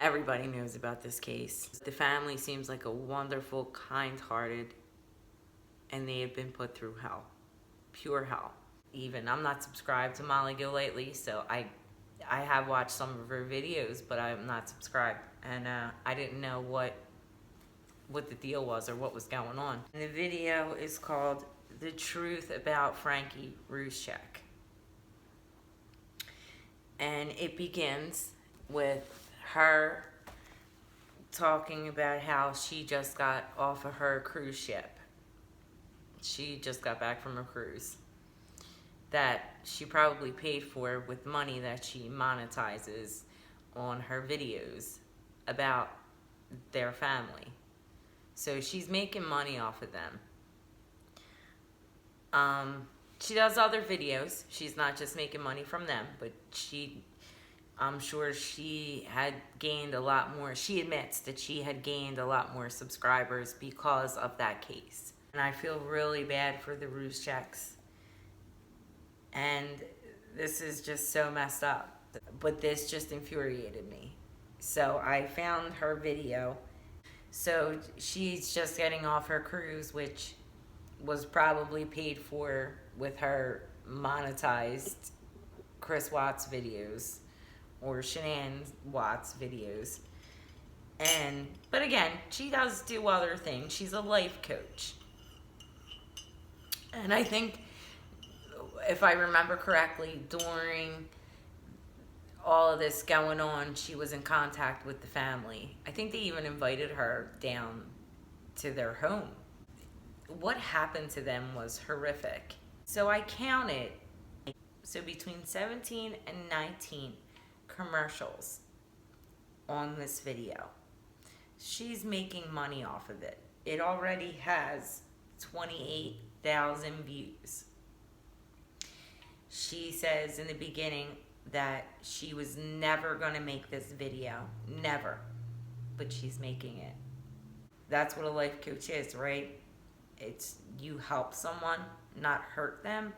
Everybody knows about this case. The family seems like a wonderful, kind-hearted, and they have been put through hell. Pure hell. Even, I'm not subscribed to Mollygolightly, so I have watched some of her videos, but I'm not subscribed. And I didn't know what the deal was or what was going on. And the video is called The Truth About Frankie Rzucek. And it begins with her talking about how she just got off of her cruise ship. She just got back from a cruise that she probably paid for with money that she monetizes on her videos about their family. So she's making money off of them. She does other videos. She's not just making money from them, but I'm sure she had gained a lot more. She admits that she had gained a lot more subscribers because of that case. And I feel really bad for the Rzuceks. And this is just so messed up. But this just infuriated me. So I found her video. So she's just getting off her cruise, which was probably paid for with her monetized Chris Watts videos or Shanann Watts videos. But again, she does do other things. She's a life coach. And I think, if I remember correctly, during all of this going on, she was in contact with the family. I think they even invited her down to their home. What happened to them was horrific. So I counted, so between 17 and 19 commercials on this video. She's making money off of it. It already has 28,000 views. She says in the beginning that she was never gonna make this video, never, but she's making it. That's what a life coach is, right? It's you help someone, not hurt them.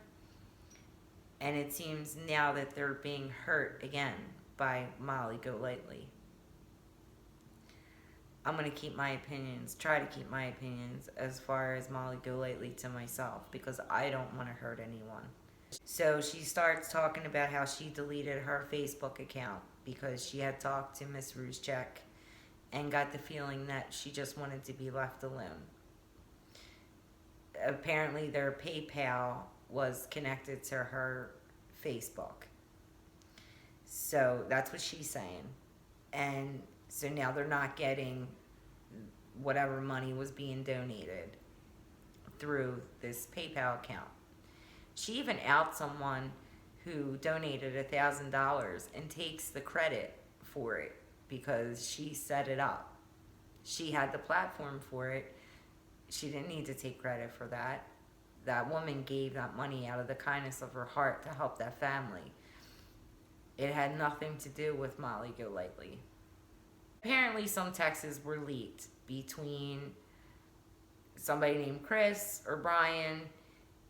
And it seems now that they're being hurt again by Mollygolightly. I'm going to keep my opinions, try to keep my opinions as far as Mollygolightly to myself, because I don't want to hurt anyone. So she starts talking about how she deleted her Facebook account because she had talked to Miss Rzucek and got the feeling that she just wanted to be left alone. Apparently their PayPal was connected to her Facebook. So that's what she's saying. And so now they're not getting whatever money was being donated through this PayPal account. She even outs someone who donated $1,000 and takes the credit for it because she set it up. She had the platform for it. She didn't need to take credit for that. That woman gave that money out of the kindness of her heart to help that family. It had nothing to do with Mollygolightly. Apparently some texts were leaked between somebody named Chris or Brian,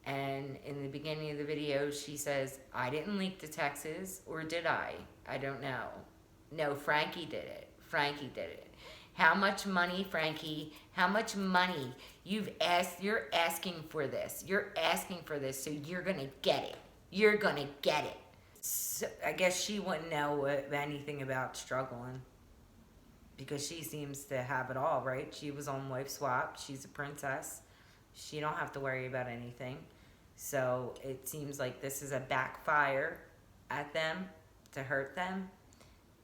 and in the beginning of the video she says, I didn't leak the texts, or did I? I don't know. No, Frankie did it. Frankie did it. How much money, Frankie? How much money? You're asking for this. You're asking for this, so you're gonna get it. You're gonna get it. So I guess she wouldn't know anything about struggling because she seems to have it all, right? She was on Wife Swap. She's a princess. She don't have to worry about anything. So it seems like this is a backfire at them to hurt them.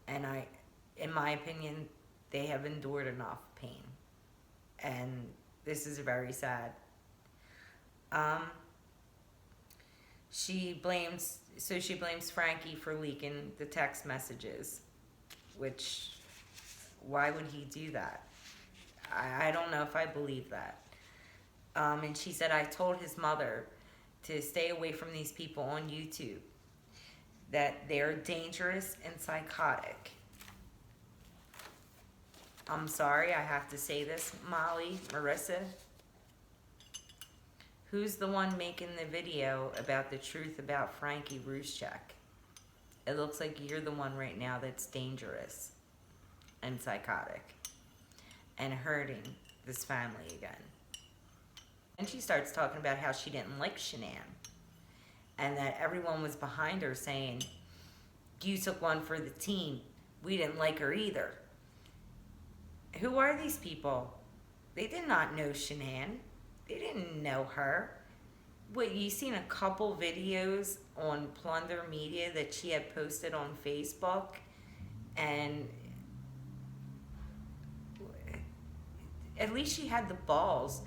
And in my opinion, they have endured enough pain. And this is very sad. She blames Frankie for leaking the text messages, which, why would he do that? I don't know if I believe that. And she said, I told his mother to stay away from these people on YouTube, that they're dangerous and psychotic. I'm sorry, I have to say this, Marissa. Who's the one making the video about the truth about Frankie Rzucek? It looks like you're the one right now that's dangerous. and psychotic and hurting this family again. And she starts talking about how she didn't like Shanann and that everyone was behind her saying, you took one for the team. We didn't like her either. Who are these people? They did not know Shanann. They didn't know her. What, you seen a couple videos on Plunder Media that she had posted on Facebook, and at least she had the balls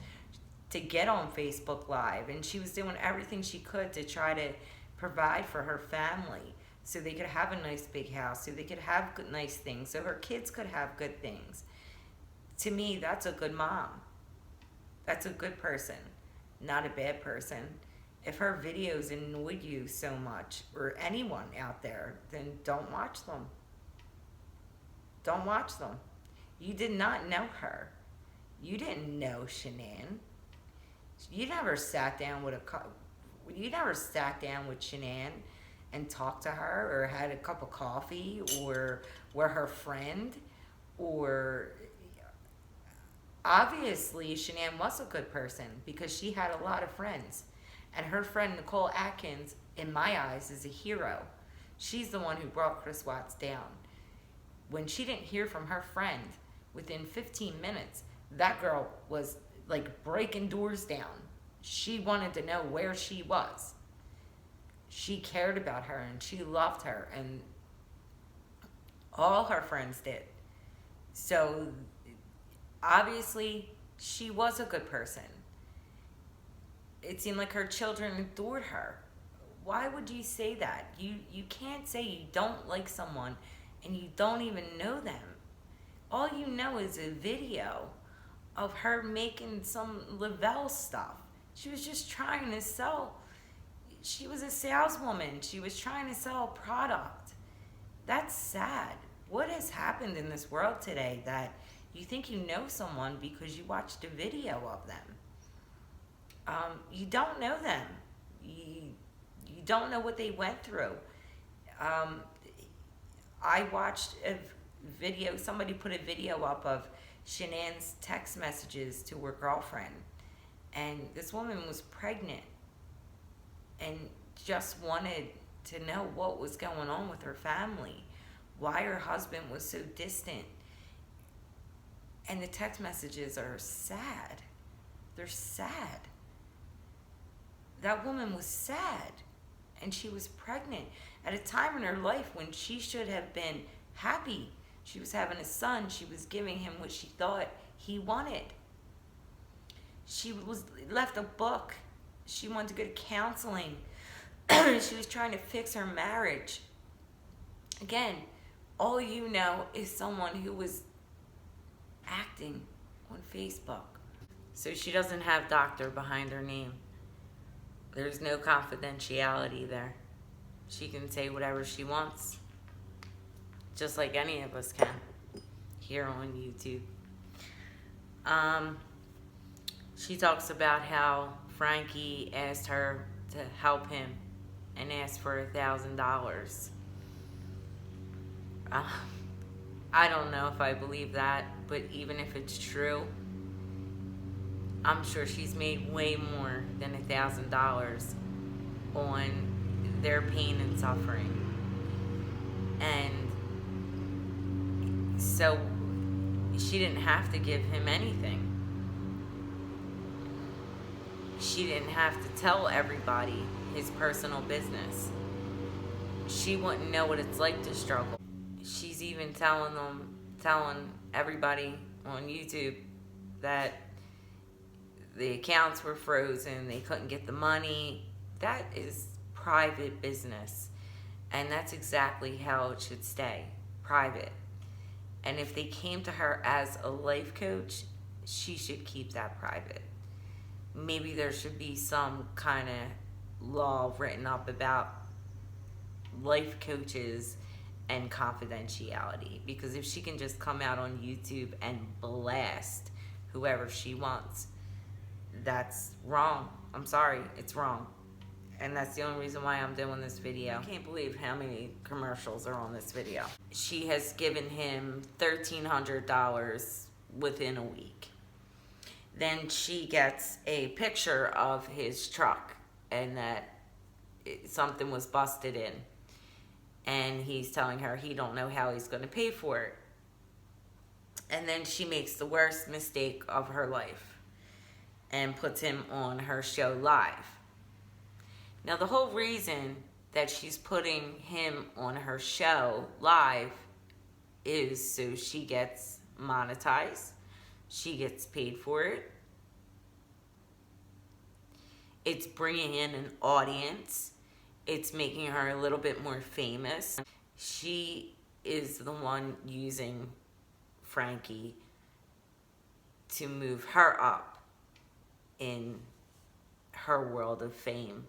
to get on Facebook Live, and she was doing everything she could to try to provide for her family so they could have a nice big house, so they could have good, nice things, so her kids could have good things. To me, that's a good mom. That's a good person, not a bad person. If her videos annoyed you so much, or anyone out there, then don't watch them. Don't watch them. You did not know her. You didn't know Shanann. You never sat down with Shanann and talked to her, or had a cup of coffee, or were her friend, or obviously Shanann was a good person because she had a lot of friends. And her friend Nicole Atkins, in my eyes, is a hero. She's the one who brought Chris Watts down. When she didn't hear from her friend, within 15 minutes, that girl was like breaking doors down. She wanted to know where she was. She cared about her and she loved her, and all her friends did. So obviously she was a good person. It seemed like her children adored her. Why would you say that? You can't say you don't like someone and you don't even know them. All you know is a video of her making some Lavelle stuff. She was just trying to sell. She was a saleswoman. She was trying to sell a product. That's sad. What has happened in this world today that you think you know someone because you watched a video of them? You don't know them. You don't know what they went through. I watched a video, somebody put a video up of Shanann's text messages to her girlfriend. And this woman was pregnant and just wanted to know what was going on with her family, why her husband was so distant. And the text messages are sad. They're sad. That woman was sad, and she was pregnant at a time in her life when she should have been happy. She was having a son. She was giving him what she thought he wanted. She was left a book. She wanted to go to counseling. She was trying to fix her marriage. Again, all you know is someone who was acting on Facebook. So she doesn't have doctor behind her name. There's no confidentiality there. She can say whatever she wants, just like any of us can here on YouTube. She talks about how Frankie asked her to help him and asked for $1,000. I don't know if I believe that, but even if it's true, I'm sure she's made way more than $1,000 on their pain and suffering. And so she didn't have to give him anything. She didn't have to tell everybody his personal business. She wouldn't know what it's like to struggle. She's even telling everybody on YouTube that the accounts were frozen, they couldn't get the money. That is private business. And that's exactly how it should stay, private. And if they came to her as a life coach, she should keep that private. Maybe there should be some kind of law written up about life coaches and confidentiality. Because if she can just come out on YouTube and blast whoever she wants, that's wrong. I'm sorry, it's wrong. And that's the only reason why I'm doing this video. I can't believe how many commercials are on this video. She has given him $1,300 within a week. Then she gets a picture of his truck and that something was busted in. And he's telling her he don't know how he's going to pay for it. And then she makes the worst mistake of her life and puts him on her show live. Now, the whole reason that she's putting him on her show live is so she gets monetized. She gets paid for it. It's bringing in an audience. It's making her a little bit more famous. She is the one using Frankie to move her up in her world of fame.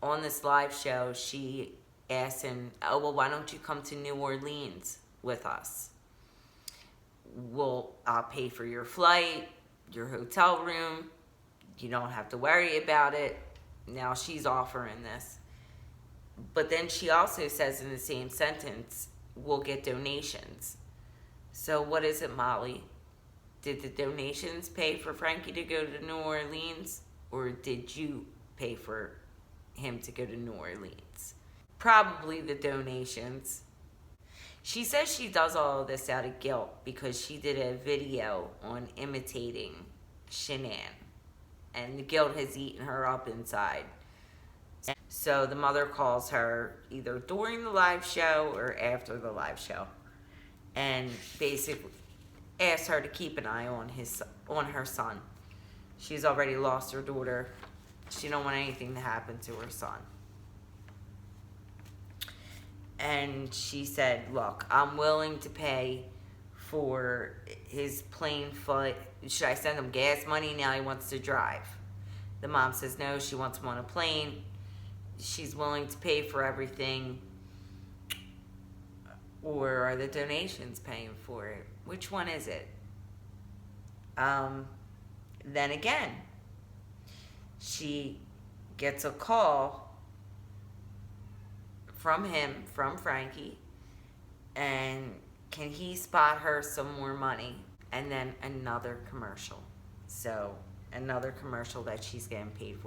On this live show, she asked him, oh, well, why don't you come to New Orleans with us? I'll pay for your flight, your hotel room. You don't have to worry about it. Now she's offering this. But then she also says in the same sentence, we'll get donations. So what is it, Molly? Did the donations pay for Frankie to go to New Orleans? Or did you pay for him to go to New Orleans? Probably the donations. She says she does all of this out of guilt because she did a video on imitating Shanann, and the guilt has eaten her up inside. So the mother calls her either during the live show or after the live show and basically asks her to keep an eye on her son. She's already lost her daughter. She don't want anything to happen to her son. And she said, look, I'm willing to pay for his plane flight. Should I send him gas money? Now he wants to drive. The mom says no, she wants him on a plane. She's willing to pay for everything. Or are the donations paying for it? Which one is it? Then again, she gets a call from him, from Frankie, and can he spot her some more money? And then another commercial. So another commercial that she's getting paid for.